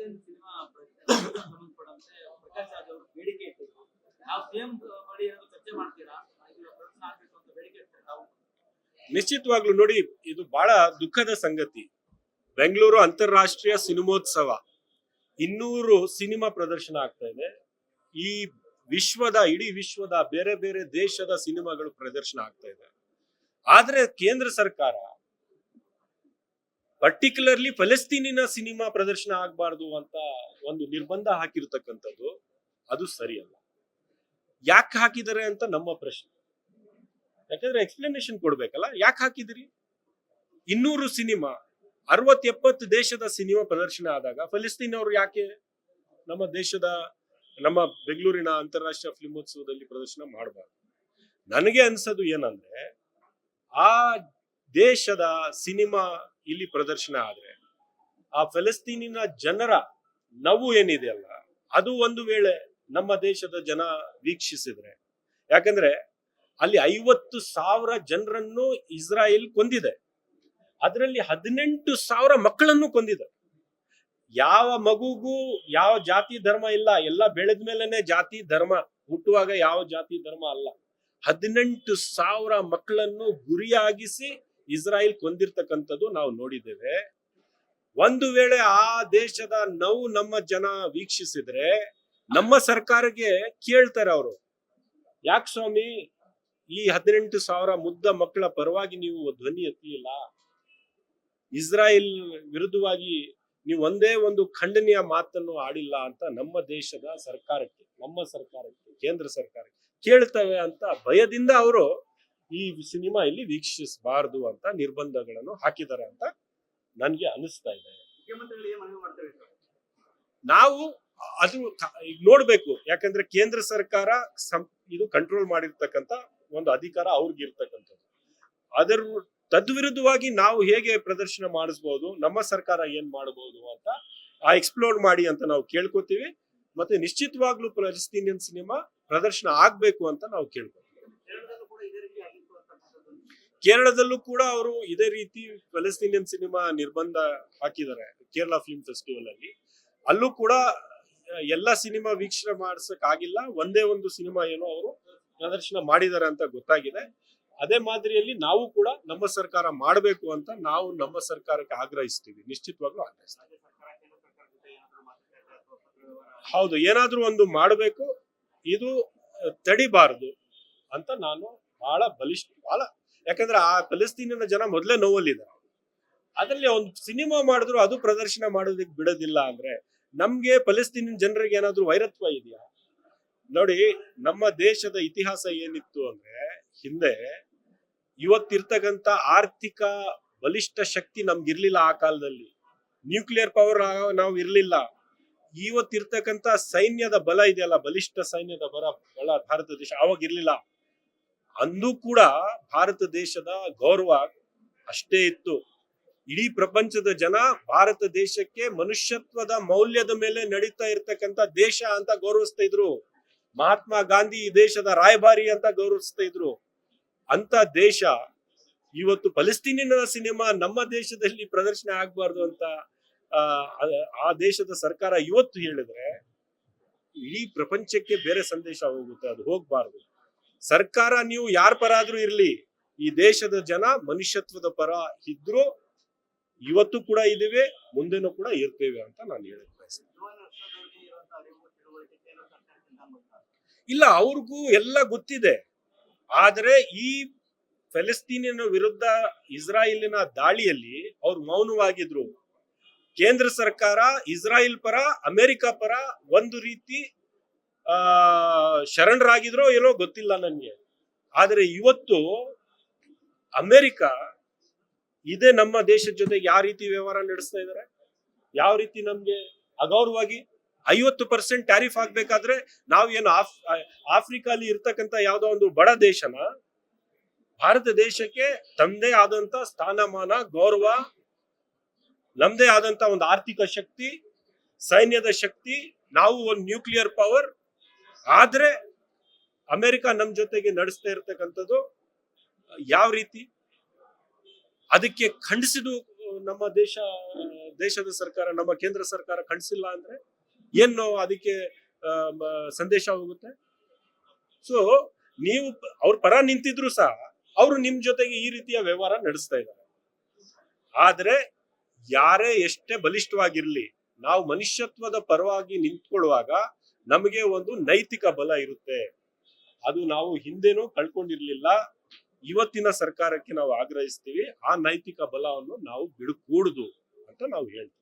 Palestine cinema ಸಂಬಂಧಪಟ್ಟಂತೆ ಪ್ರಕಾಶ್ ರಾಜ್ ಅವರು ಬೇಡಿಕೆ ಇಟ್ಟಿದ್ರು. ನಾವು ಸಿಎಂ ಬಳಿ ಏನಾದ್ರು ಚರ್ಚೆ ಮಾಡ್ತೀರಾ? ಇದು ಪ್ರದರ್ಶನ ಆಗ್ಬೇಕು ಅಂತ ಬೇಡಿಕೆ ಇಡ್ತಾರೆ ನಾವು. ನಿಶ್ಚಿತವಾಗ್ಲೂ ನೋಡಿ, ಇದು ಬಹಳ ದುಃಖದ ಸಂಗತಿ. ಬೆಂಗಳೂರು ಅಂತಾರಾಷ್ಟ್ರೀಯ ಸಿನಿಮೋತ್ಸವ 200 ಸಿನಿಮಾ ಪ್ರದರ್ಶನ ಆಗ್ತಾ ಇದೆ. ಈ ಇಡೀ ವಿಶ್ವದ ಬೇರೆ ಬೇರೆ ದೇಶದ ಸಿನಿಮಾಗಳು ಪ್ರದರ್ಶನ ಆಗ್ತಾ ಇದೆ. ಆದ್ರೆ ಕೇಂದ್ರ ಸರ್ಕಾರ ಪರ್ಟಿಕ್ಯುಲರ್ಲಿ ಫಲಸ್ತೀನಿನ ಸಿನಿಮಾ ಪ್ರದರ್ಶನ ಆಗಬಾರ್ದು ಅಂತ ಒಂದು ನಿರ್ಬಂಧ ಹಾಕಿರ್ತಕ್ಕಂಥದ್ದು ಅದು ಸರಿಯಲ್ಲ. ಯಾಕೆ ಹಾಕಿದ್ದಾರೆ ಅಂತ ನಮ್ಮ ಪ್ರಶ್ನೆ. ಯಾಕಂದ್ರೆ ಎಕ್ಸ್ಪ್ಲನೇಷನ್ ಕೊಡ್ಬೇಕಲ್ಲ, ಯಾಕೆ ಹಾಕಿದಿರಿ? 200 ಸಿನಿಮಾ 60-70 ದೇಶದ ಸಿನಿಮಾ ಪ್ರದರ್ಶನ ಆದಾಗ ಫಲಸ್ತೀನ್ ಅವರು ಯಾಕೆ ನಮ್ಮ ಬೆಂಗಳೂರಿನ ಅಂತಾರಾಷ್ಟ್ರೀಯ ಫಿಲ್ಮೋತ್ಸವದಲ್ಲಿ ಪ್ರದರ್ಶನ ಮಾಡಬಾರ್ದು? ನನಗೆ ಅನ್ಸೋದು ಏನಂದ್ರೆ, ಆ ದೇಶದ ಸಿನಿಮಾ ಇಲ್ಲಿ ಪ್ರದರ್ಶನ ಆದ್ರೆ ಆ ಫಲಸ್ತೀನಿನ ಜನರ ನೋವು ಏನಿದೆಯಲ್ಲ, ಅದು ಒಂದು ವೇಳೆ ನಮ್ಮ ದೇಶದ ಜನ ವೀಕ್ಷಿಸಿದ್ರೆ, ಯಾಕಂದ್ರೆ ಅಲ್ಲಿ 50,000 ಜನರನ್ನು ಇಸ್ರಾಯೇಲ್ ಕೊಂದಿದೆ. ಅದರಲ್ಲಿ 18,000 ಮಕ್ಕಳನ್ನು ಕೊಂದಿದೆ. ಯಾವ ಮಗುಗೂ ಯಾವ ಜಾತಿ ಧರ್ಮ ಇಲ್ಲ, ಎಲ್ಲ ಬೆಳೆದ ಮೇಲೆನೆ ಜಾತಿ ಧರ್ಮ, ಹುಟ್ಟುವಾಗ ಯಾವ ಜಾತಿ ಧರ್ಮ ಅಲ್ಲ. 18,000 ಮಕ್ಕಳನ್ನು ಗುರಿಯಾಗಿಸಿ ಇಸ್ರಾಯೇಲ್ ಕೊಂದಿರ್ತಕ್ಕಂಥದ್ದು ನಾವು ನೋಡಿದ್ದೇವೆ. ಒಂದು ವೇಳೆ ಆ ದೇಶದ ನೋವು ನಮ್ಮ ಜನ ವೀಕ್ಷಿಸಿದ್ರೆ ನಮ್ಮ ಸರ್ಕಾರಕ್ಕೆ ಕೇಳ್ತಾರೆ ಅವರು, ಯಾಕೆ ಸ್ವಾಮಿ ಈ 18,000 ಮುಗ್ಧ ಮಕ್ಕಳ ಪರವಾಗಿ ನೀವು ಧ್ವನಿ ಎತ್ತಲಿಲ್ಲ? ಇಸ್ರಾಯೇಲ್ ವಿರುದ್ಧವಾಗಿ ನೀವು ಒಂದೇ ಒಂದು ಖಂಡನೀಯ ಮಾತನ್ನು ಆಡಿಲ್ಲ ಅಂತ ನಮ್ಮ ದೇಶದ ಸರ್ಕಾರಕ್ಕೆ, ಕೇಂದ್ರ ಸರ್ಕಾರಕ್ಕೆ ಕೇಳ್ತವೆ ಅಂತ ಭಯದಿಂದ ಅವರು ಈ ಸಿನಿಮಾ ಇಲ್ಲಿ ವೀಕ್ಷಿಸಬಾರದು ಅಂತ ನಿರ್ಬಂಧಗಳನ್ನು ಹಾಕಿದ್ದಾರೆ ಅಂತ ನನ್ಗೆ ಅನಿಸ್ತಾ ಇದೆ. ನಾವು ಅದು ಈಗ ನೋಡ್ಬೇಕು, ಯಾಕಂದ್ರೆ ಕೇಂದ್ರ ಸರ್ಕಾರ ಇದು ಕಂಟ್ರೋಲ್ ಮಾಡಿರ್ತಕ್ಕಂಥ ಒಂದು ಅಧಿಕಾರ ಅವ್ರಿಗಿರ್ತಕ್ಕಂಥದ್ದು. ಅದರ ತದ್ವಿರುದ್ಧವಾಗಿ ನಾವು ಹೇಗೆ ಪ್ರದರ್ಶನ ಮಾಡಿಸ್ಬೋದು, ನಮ್ಮ ಸರ್ಕಾರ ಏನ್ ಮಾಡಬಹುದು ಅಂತ ಎಕ್ಸ್ಪ್ಲೋರ್ ಮಾಡಿ ಅಂತ ನಾವು ಕೇಳ್ಕೊತೀವಿ. ಮತ್ತೆ ನಿಶ್ಚಿತವಾಗ್ಲೂ ಫಲಸ್ತೀನಿಯನ್ ಸಿನಿಮಾ ಪ್ರದರ್ಶನ ಆಗ್ಬೇಕು ಅಂತ ನಾವು ಕೇಳ್ಕೊತೀವಿ. ಕೇರಳದಲ್ಲೂ ಕೂಡ ಅವರು ಇದೇ ರೀತಿ ಫಲಸ್ತೀನಿಯನ್ ಸಿನಿಮಾ ನಿರ್ಬಂಧ ಹಾಕಿದ್ದಾರೆ. ಕೇರಳ ಫಿಲ್ಮ್ ಫೆಸ್ಟಿವಲ್ ಅಲ್ಲಿ ಅಲ್ಲೂ ಕೂಡ ಎಲ್ಲ ಸಿನಿಮಾ ವೀಕ್ಷಣೆ ಮಾಡ್ಸಕ್ ಆಗಿಲ್ಲ, ಒಂದೇ ಒಂದು ಸಿನಿಮಾ ಏನೋ ಅವರು ಪ್ರದರ್ಶನ ಮಾಡಿದ್ದಾರೆ ಅಂತ ಗೊತ್ತಾಗಿದೆ. ಅದೇ ಮಾದರಿಯಲ್ಲಿ ನಾವು ಕೂಡ ನಮ್ಮ ಸರ್ಕಾರ ಮಾಡಬೇಕು ಅಂತ ನಾವು ನಮ್ಮ ಸರ್ಕಾರಕ್ಕೆ ಆಗ್ರಹಿಸ್ತೀವಿ, ನಿಶ್ಚಿತವಾಗ್ಲೂ ಆಗ್ರಹಿಸ್ತೀವಿ. ಹೌದು, ಏನಾದ್ರೂ ಒಂದು ಮಾಡಬೇಕು, ಇದು ತಡಿಬಾರದು ಅಂತ ನಾನು ಬಹಳ ಯಾಕಂದ್ರೆ ಆ ಫಲಸ್ತೀನಿನ ಜನ ಮೊದಲೇ ನೋವಲ್ಲಿದ್ದಾರೆ. ಅದರಲ್ಲಿ ಒಂದು ಸಿನಿಮಾ ಮಾಡಿದ್ರು ಅದು ಪ್ರದರ್ಶನ ಮಾಡೋದಕ್ಕೆ ಬಿಡೋದಿಲ್ಲ ಅಂದ್ರೆ ನಮ್ಗೆ ಫಲಸ್ತೀನಿನ ಜನರಿಗೆ ಏನಾದ್ರೂ ವೈರತ್ವ ಇದೆಯಾ? ನೋಡಿ, ನಮ್ಮ ದೇಶದ ಇತಿಹಾಸ ಏನಿತ್ತು ಅಂದ್ರೆ, ಹಿಂದೆ ಇವತ್ತಿರ್ತಕ್ಕಂಥ ಆರ್ಥಿಕ ಬಲಿಷ್ಠ ಶಕ್ತಿ ನಮ್ಗಿರ್ಲಿಲ್ಲ. ಆ ಕಾಲದಲ್ಲಿ ನ್ಯೂಕ್ಲಿಯರ್ ಪವರ್ ನಾವು ಇರ್ಲಿಲ್ಲ. ಇವತ್ತಿರ್ತಕ್ಕಂಥ ಸೈನ್ಯದ ಬಲ ಇದೆಯಲ್ಲ, ಬಲಿಷ್ಠ ಸೈನ್ಯದ ಬಲ ಭಾರತ ದೇಶ ಅವಾಗ ಇರ್ಲಿಲ್ಲ. ಅಂದು ಕೂಡ ಭಾರತ ದೇಶದ ಗೌರವ ಅಷ್ಟೇ ಇತ್ತು. ಇಡೀ ಪ್ರಪಂಚದ ಜನ ಭಾರತ ದೇಶಕ್ಕೆ ಮನುಷ್ಯತ್ವದ ಮೌಲ್ಯದ ಮೇಲೆ ನಡೀತಾ ಇರ್ತಕ್ಕಂಥ ದೇಶ ಅಂತ ಗೌರವಿಸ್ತಾ ಇದ್ರು. ಮಹಾತ್ಮ ಗಾಂಧಿ ಈ ದೇಶದ ರಾಯಭಾರಿ ಅಂತ ಗೌರವಿಸ್ತಾ ಇದ್ರು. ಅಂತ ದೇಶ ಇವತ್ತು ಫಲಸ್ತೀನಿನ ಸಿನಿಮಾ ನಮ್ಮ ದೇಶದಲ್ಲಿ ಪ್ರದರ್ಶನ ಆಗ್ಬಾರ್ದು ಅಂತ ಆ ದೇಶದ ಸರ್ಕಾರ ಇವತ್ತು ಹೇಳಿದ್ರೆ ಇಡೀ ಪ್ರಪಂಚಕ್ಕೆ ಬೇರೆ ಸಂದೇಶ ಹೋಗುತ್ತೆ. ಅದು ಹೋಗ್ಬಾರ್ದು. ಸರ್ಕಾರ ನೀವು ಯಾರ ಪರ ಆದ್ರೂ ಇರ್ಲಿ, ಈ ದೇಶದ ಜನ ಮನುಷ್ಯತ್ವದ ಪರ ಇದ್ರು ಇವತ್ತು ಕೂಡ ಇದ್ದೇವೆ, ಮುಂದೆನೂ ಕೂಡ ಇರ್ತೇವೆ ಅಂತ ನಾನು ಹೇಳಕ್ ಬಯಸ್ತೇನೆ. ಇಲ್ಲ, ಅವ್ರಿಗೂ ಎಲ್ಲ ಗೊತ್ತಿದೆ. ಆದ್ರೆ ಈ ಫಲಸ್ತೀನಿನ ವಿರುದ್ಧ ಇಸ್ರಾಯೇಲಿನ ದಾಳಿಯಲ್ಲಿ ಅವ್ರು ಮೌನವಾಗಿದ್ರು. ಕೇಂದ್ರ ಸರ್ಕಾರ ಇಸ್ರಾಯೇಲ್ ಪರ, ಅಮೆರಿಕ ಪರ ಒಂದು ರೀತಿ ಶರಣರಾಗಿದ್ರೋ ಏನೋ ಗೊತ್ತಿಲ್ಲ ನನಗೆ. ಆದ್ರೆ ಇವತ್ತು ಅಮೆರಿಕ ಇದೇ ನಮ್ಮ ದೇಶದ ಜೊತೆ ಯಾವ ರೀತಿ ವ್ಯವಹಾರ ನಡೆಸ್ತಾ ಇದ್ದಾರೆ, ಯಾವ ರೀತಿ ನಮ್ಗೆ ಅಗೌರವಾಗಿ 50% ಟ್ಯಾರಿಫ್ ಆಗ್ಬೇಕಾದ್ರೆ ನಾವೇನು ಆಫ್ರಿಕಾಲಿ ಇರ್ತಕ್ಕಂಥ ಯಾವ್ದೋ ಒಂದು ಬಡ ದೇಶನ ಭಾರತ ದೇಶಕ್ಕೆ ತಮ್ಮದೇ ಆದಂತ ಸ್ಥಾನಮಾನ, ಗೌರವ, ನಮ್ದೇ ಆದಂತ ಒಂದು ಆರ್ಥಿಕ ಶಕ್ತಿ, ಸೈನ್ಯದ ಶಕ್ತಿ, ನಾವು ಒಂದು ನ್ಯೂಕ್ಲಿಯರ್ ಪವರ್, ಆದ್ರೆ ಅಮೆರಿಕ ನಮ್ ಜೊತೆಗೆ ನಡೆಸ್ತಾ ಇರ್ತಕ್ಕಂಥದ್ದು ಯಾವ ರೀತಿ? ಅದಕ್ಕೆ ಖಂಡಿಸಿದು ನಮ್ಮ ದೇಶದ ಸರ್ಕಾರ, ನಮ್ಮ ಕೇಂದ್ರ ಸರ್ಕಾರ ಖಂಡಿಸಿಲ್ಲ ಅಂದ್ರೆ ಏನು ಅದಕ್ಕೆ ಸಂದೇಶ ಹೋಗುತ್ತೆ? ಸೊ ನೀವು ಅವ್ರ ಪರ ನಿಂತಿದ್ರು ಸಹ ಅವರು ನಿಮ್ ಜೊತೆಗೆ ಈ ರೀತಿಯ ವ್ಯವಹಾರ ನಡೆಸ್ತಾ ಇದ್ದಾರೆ. ಆದ್ರೆ ಯಾರೇ ಎಷ್ಟೇ ಬಲಿಷ್ಠವಾಗಿರ್ಲಿ, ನಾವು ಮನುಷ್ಯತ್ವದ ಪರವಾಗಿ ನಿಂತ್ಕೊಳ್ಳುವಾಗ ನಮಗೆ ಒಂದು ನೈತಿಕ ಬಲ ಇರುತ್ತೆ. ಅದು ನಾವು ಹಿಂದೆನೂ ಕಳ್ಕೊಂಡಿರ್ಲಿಲ್ಲ. ಇವತ್ತಿನ ಸರ್ಕಾರಕ್ಕೆ ನಾವು ಆಗ್ರಹಿಸ್ತೀವಿ, ಆ ನೈತಿಕ ಬಲವನ್ನು ನಾವು ಬಿಡಕೂಡುದು ಅಂತ ನಾವು ಹೇಳ್ತೀವಿ.